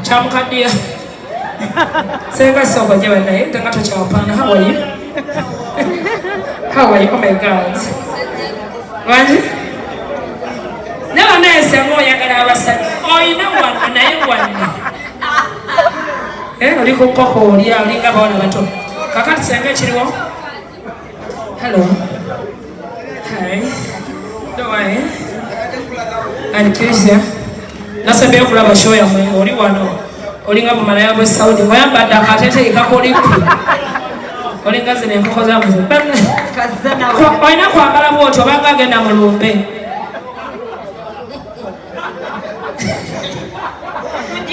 Chamkadia. Say so what you name, the matter Japan. How are you? How are you? Oh my God. What? No, nice and more younger than I was saying. Oh, you know what? And I want. Eh, little cocoa, yeah, I think about it. I can't say much. Hello. Hi. No, and Christian. Nasa beo kula basho ya mwe oli wano olinga bumala ya Saudi wayamba dakatete ikakoli olinga zine nkoko za muze kazana oyina kwambala bwotyo banga agenda mu lumbe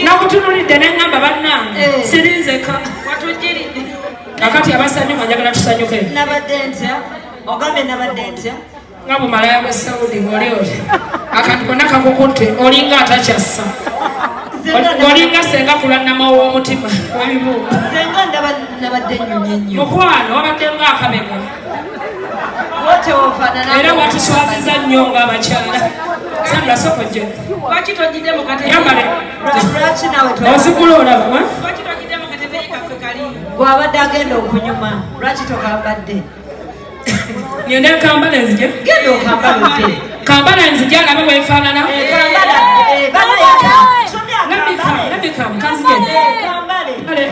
nakutunulidde n'engamba bannange sirinzeka watujiridde kakati abasanyuka njagala tusanyuke nabadde ntya ogambe nabadde ntya nga bumala ya Saudi ng'oli oti akantu konna kakukutte olinga atakyassa olinga senga kulannama w'omutima webibuuka senga nabadde nnyumye nnyo mukwano wabadde ng'akabega era watuswaziza nnyo ng'abakyala sandra sokojje lwaki tojjidde mu kateyambale ozigula olaba lwaki tojjidde mu katebeyi kaffe kali gwabadde agenda okunyuma lwaki tokambadde Nyende kambala nzije? Gendo kambala nzije. Kambala nzije alaba wefaanana? Kambala. Nabika kanzije. Kambale. Ale.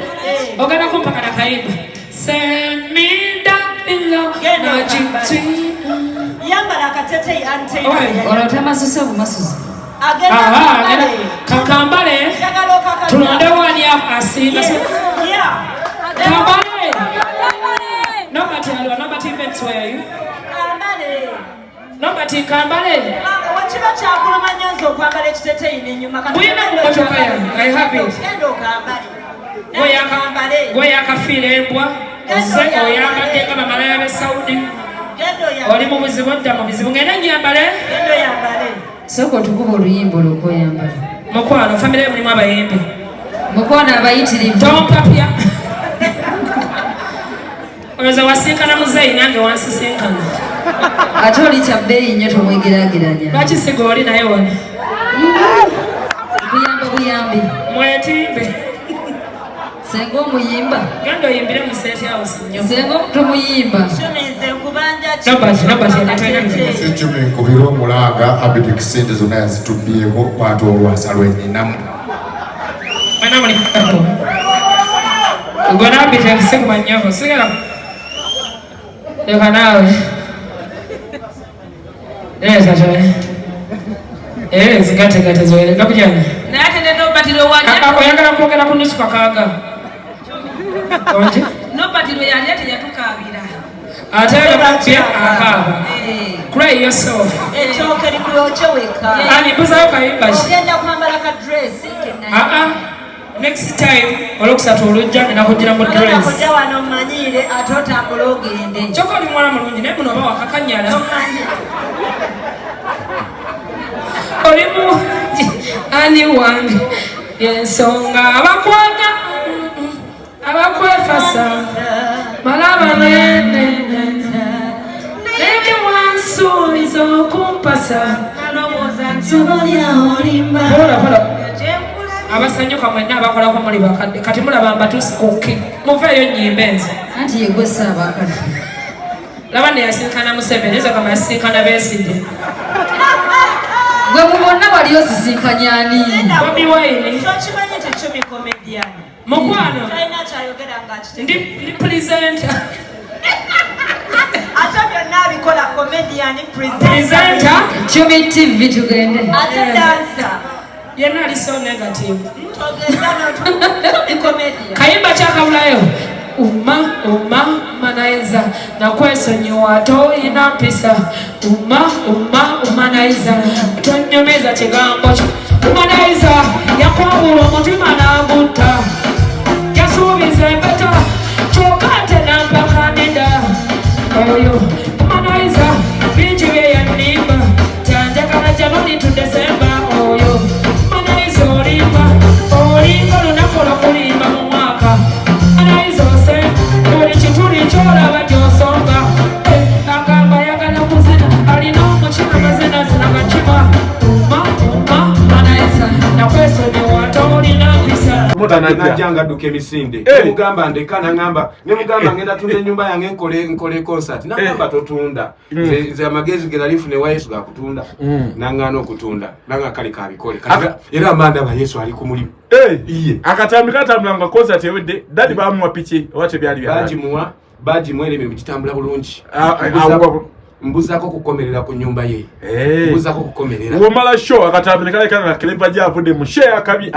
Ogana kumpaka na kayimba. Send me down below. Yambala katete ante. Olotema susa bumasuzi. Agenda. Kakambale. Tulonde wani asinga. Yeah. Kambale. Nobody alone, nobody even swear you. Kambale. Nobody kambale. Wachiba cha kuluma nyanzo kwambale kitete ine nyuma kana. Wina kutoka ya. I have it. Endo kambale. Goya kambale. Goya kafile embwa. Ose oyamba denga bamala ya Saudi. Gendo ya. Oli mu buzibu dda mu buzibu ngene nyambale. Gendo yambale. Soko tukubo luyimbo loko yambale. Mukwano family mulimu abayimbi. Mukwano abayitirivu. Tompapya. Oza wasinkana muzeyi nange wansisinkana. Ate oli kyabbeeyi nnyo tomwegeraageranya. Lwaki sigo oli naye wona? Buyambi. Mwetimbe. Senga omuyimba. Genda oyimbire mu State House nnyo. Senga tomuyimba. Nze nkubanja Sijjumi nkubira omulanga Abidi Kisente zonna yazitubyeko kwata olwasa lweninamu. Mwana muli kako. Gona Abidi akisekuma nnyo. Sigala. Leka nawe. Zigate zoele kapujana. Nate ndio batiro wanya. Oyagala kwogera ku nusu kakaga. Onje? No batiro yali ate yatukabira. Ate bakya akaba. Cry yourself. Etoke likuyoche weka. Ani buza okayimba. Ogenda kwambala ka dress kenna. Next time olokusatu olujja nakugira mu dress. Oja wano manyire atota mulogende. Choko ni mwana mulungi naye muno bawa kakanyala. Olimu ani wange yensonga abakwaga abakwefasa malaba nene leke wansuubiza okumpasa nsobya olimba abasanyuka mwenna abakolako muli bakadde kati mulaba mbatuusi kuki muveeyo nnyimba enzo anti yegwesa abakadde laba neyasinkana Museveni ezo kama yasinkana Besigye gwe mubonna wali osisinkanya ani Bobi Wine tokimanyi tekyomi comedian mukwano talina kyayogera nga ndi presenter ate byonna abikola comedian presenter Chomi TV tugende ate dancer yenna ali so negative comedian kayimba kyakabulayo uma manaiza nakwesonyiwa toyina mpisa uma manaiza tonyomeza kigambo kyo umanaiza yakwawula omutima n'agutta yasuubiza empeta kyokka ate nampakanida oyo umanaiza bingi byeyannimba kyanjagala January to December oyo umanaiza olimba olunaku olwokulimba mu mwaka umanaiza buli kituli kyolaba gy'osonga agamba yagala kuzina alina omukima mazina zina gakima uma manaiza nakwesonyiwa tolina najanga duke misinde mugamba ndekana ngamba ne mugamba ngenda tunde nyumba yange nkole concert nangamba totunda ze amagezi geralifu ne Yesu ga kutunda nangano okutunda nanga kali kabikole era amanda ba Yesu ali ku mulimu iye akatambika nga concert yewedde dadi bamuwa pichi wache byali baji mwele mu kitambula bulungi mbuzako kukomerera ku nyumba ye mbuzako kukomerera uwo mala show akatambika kana Clever J avude mu share akabi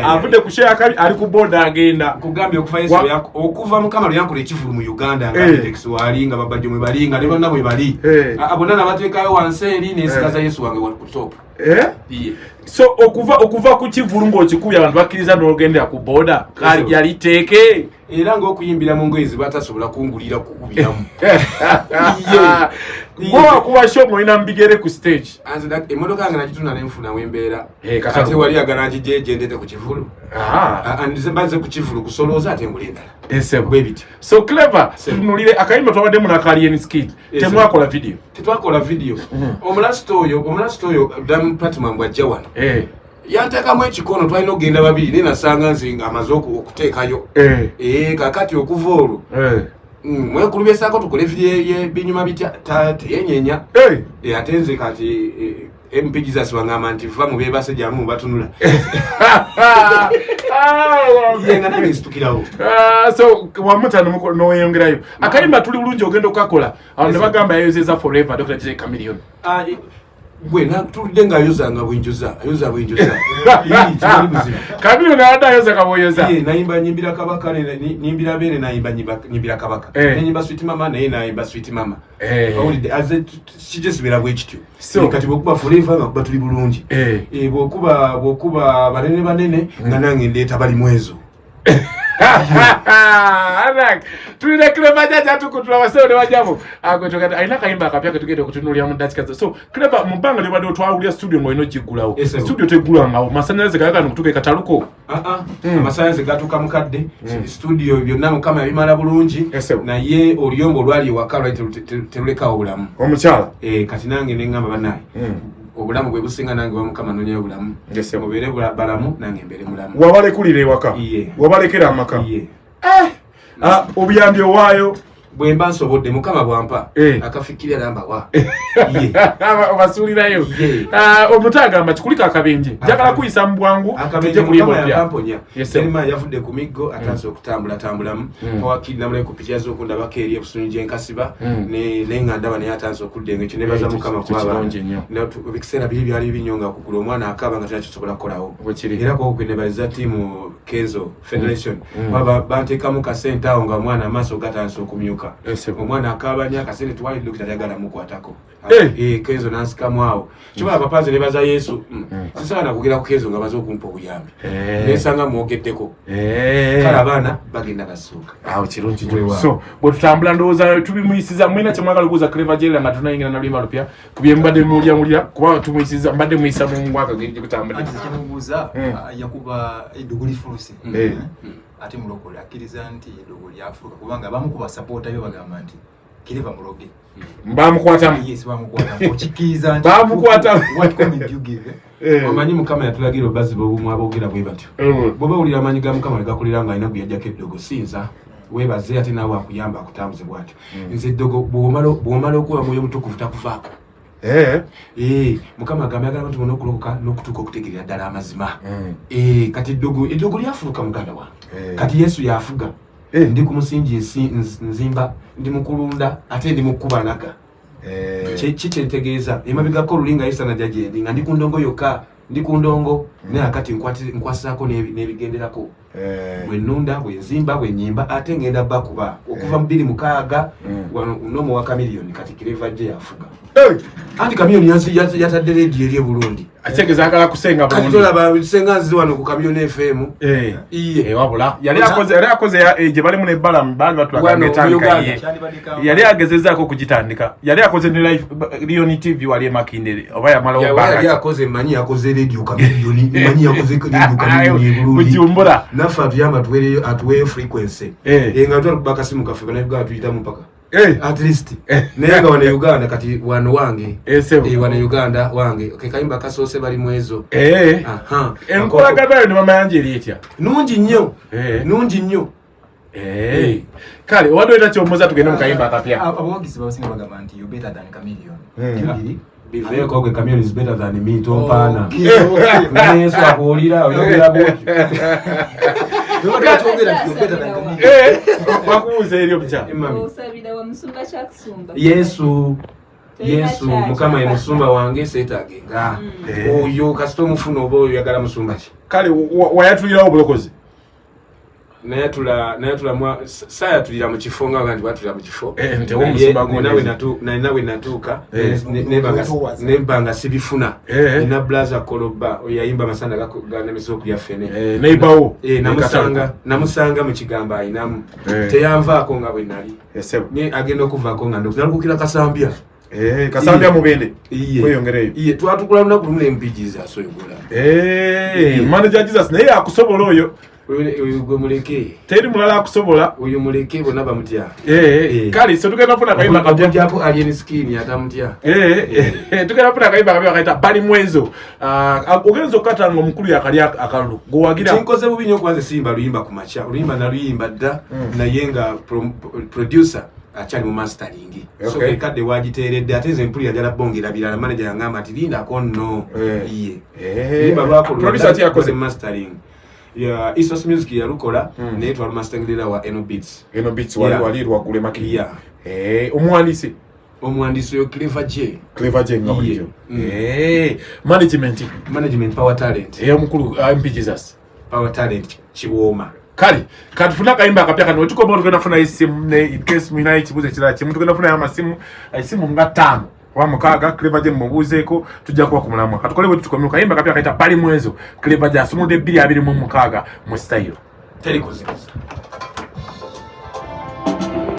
avude ku share akabi ali ku boda agenda kugambye okufa Yesu yako okuva mu kamalo yankole ekivulu mu Uganda nga textuali nga babaje mwe balinga lero nabo bali abonana batekayo wanseri nesikaza Yesu wange wali ku top so okuva ku kivulu ng'okikuya abantu bakkiriza n'ogenda ku boda kali yali teke era ng'okuyimbira mu ngoye zibatasobola kungulira kukubiramu Kwa kuwa show moina mbigere ku stage. Anza emodoka yange nakituna nemfuna wembeera. Kati wali aganaji jeje ndete ku kivulu. Andize baze ku kivulu kusoloza ate mulenda. Esebo. So Clever, tunulire akayimba twabadde muna Alien Skid. Temwakola video. Tetwakola video. Omulasto oyo Dam Platinum bwajja wano. Yantaka mu ekikono twalina ogenda babiri nina sanga nzinga amazoku okuteekayo. Kakati okuvolu. Mwekulubye sako tukole video binyuma bitya teyenyenya atenze kati empigiza siwangama nti va mu bebase jamu batunula yenga nanistukirawo so wamutano noyongerayo akayimba tuli bulungi ogenda okakola awo ne bagamba yayozeza forever Dr. J Chameleon gwe natulidde nga ayozanga bwenjoza Kamilo naada ayoza kaboyoza nayimba nyimbira kabaka nimbira bene nayimba nyimbira kabaka nyimba Sweet Mama naye nayimba Sweet Mama aze kijesibera bwekityo kati bwokuba forever nga kuba tuli bulungi bwokuba banene nga nange ndeeta bali mwezo Anak tulile Clever jaja tukutula waseo ne wajabo agotoka aina kayimba akapya ketugende okutunulia mu dachikazo so Clever mubanga le bado twawulia studio ngo ino jigulawo studio tegula ngawo masanyalaze kaka nukutuke kataluko masanyalaze gatuka mukadde studio byonna kama bimala bulungi na ye oliyombo lwali wakala teruleka obulamu omuchala kati nange nengamba banaye obulamu bwe businga nange bamukama nonye obulamu obere balamu nange mbere mulamu wabale kulire waka wabalekera amaka obuyambye wayo bwemba nsobodde mukama bwampa akafikirira namba wa obasulirayo omutagamba kikulika akabenje njagala kuyisa mu bwangu tujje kuliyemo yapamponya selima yavudde ku miggo atanze okutambulamu awakirira mule ku picha z'okundabako eri ebusunje enkasiba n'enganda bane yatanze okuddenga ekyo nebaza mukama kuba ebiseera biri byali binyonga kugula omwana akaba nga tenakisobola kukolawo era kwokwenebaliza ttiimu Kenzo Federation banteekamu kasente awo nga omwana amaaso gatanze okumyuka omwana akabanya kasente twali dokita yagala mukwatako Kenzo nansikamu awo kiba bapaze ne baza Yesu sisana kugera ku Kenzo nga baza okumpa obuyambi nesanga mwogeddeko kala abaana bagenda basuuka awo kirungi jwe so bwe tutambula ndowooza tubimuyisiza mwina kyemwagala okubuuza Clever J nga tunayingira na luyimba lupya kubye mbadde mulya kuba tumuyisiza mbadde muyisa mu mwaka gye kutambula kyemubuuza yakuba eduguli fulusi ate mulokole akkiriza nti eduguli afuuka kubanga bamu ku basapota yo bagamba nti Clever muloge bamukwatamu yes bamukwatamu okikiriza nti bamukwatamu what comment you give omanyi mukama yatulagira obazi bw'obumu aboogera bwe batyo bw'oba owulira amaanyi ga mukama legakulira nga alina guyajjako eddogo sinza weebaze ate naawe akuyamba akutambuze bw'atyo nze eddogo bw'omala okuwa mwoyo mutukuvu takufaako mukama agamba yagala bantu bonna okulokoka n'okutuuka okutegerera ddala amazima kati eddogo lyafuuka muganda wange kati Yesu yafuga ndi ku musingi nzimba ndi mukulunda ate ndi mukubanaga kikyentegeeza emabegako olulinga Yesu najagyendi nga ndi ku ndongo yokka ndi ku ndongo naye akati nkwasizaako n'ebigenderako bwe nnunda bwe nzimba bwe nnyimba ate ngenda bakuba okuva mu 2006 nomu wa Chameleon kati Clever J yafuga anti Chameleon yatadde leediyo eri e Burundi akyegeza agala kusenga Burundi kati tolaba senga nzi wano ku Chameleon FM wabula yali akoze gye bali mu nebbalamu baali batulaga etandika yali agezezaako okugitandika yali akoze ne live Lion TV wali e Makindere oba yamalawo yali akoze manyi yakoze leediyo Chameleon manyi yakoze leediyo Chameleon e Burundi kujumbura nafa atuyamba atuweeyo frequency nga twali kubaka simu kaffe banabigala tuyitamu mpaka at least nenga wana Uganda kati wano wange wana Uganda wange kayimba kasoose bali mwezo enkola gabayo ne mama yanje lietya nungi nnyo nungi nnyo kale wado era kyomoza tugenda mukayimba akapya abawagizi babasinga bagamba nti you better than Chameleon Bivyo kwa Chameleon is better than me tompana Yesu akulira oyogera boki wakuuze eryo bcha osabira wa musumba chakusumba Yesu mukama musumba wange setagenga oyo kasito mufuno obo yagala musumba ki kale wayatulira obulokozi nayatula mwa saya tulira mu kifonga kandi batulira mu kifo nte wo musumba nawe natuka nebanga sibifuna ina blaza koloba oyayimba masanda gakugana misoku ya fene neibawo namusanga mu kigamba ayinamu teyanvaako nga bwe nali ni agenda okuvaako nga ndokukira kasambya kasambya mubende kweyongereyo iye twatukula lunaku lumu nempijiza asoyogola manager Jesus naye akusobola oyo uyu muleke teri mulala akusobola uyu muleke bona bamutya kali so tugenda funa kayimba kapya hapo alien skin atamutya tugenda funa kayimba kapya kaita bali mwezo ogenzo kata ngo mukuru yakali akalu go wagira kinkoze bubinyo kwanze simba luyimba kumacha luyimba na luyimba da na yenga producer achali mu mastering so kade wagiteredde ateze empuli yagala bongera bilala manager yangamba ati linda konno luyimba lwako producer ati yakoze mastering ya Isos Music ya lukola netwa mastering wa Eno Beats wali rwagule makiri omwandisi yo Clever J ngabyo management Power Talent mukuru MP Jesus Power Talent chiwoma kali katufuna kayimba akapya kano tukoba tugenda funa isimu ne in case mina kibuze kirala kimu tugenda funa amasimu isimu nga 5 wa mukaga Clever J mubuzeeko tujja kuba kumulamwa katukolewe tukomye kayimba akapya kaita bali mwezo Clever J asumude 2 mu mukaga mu style teri kuzikiza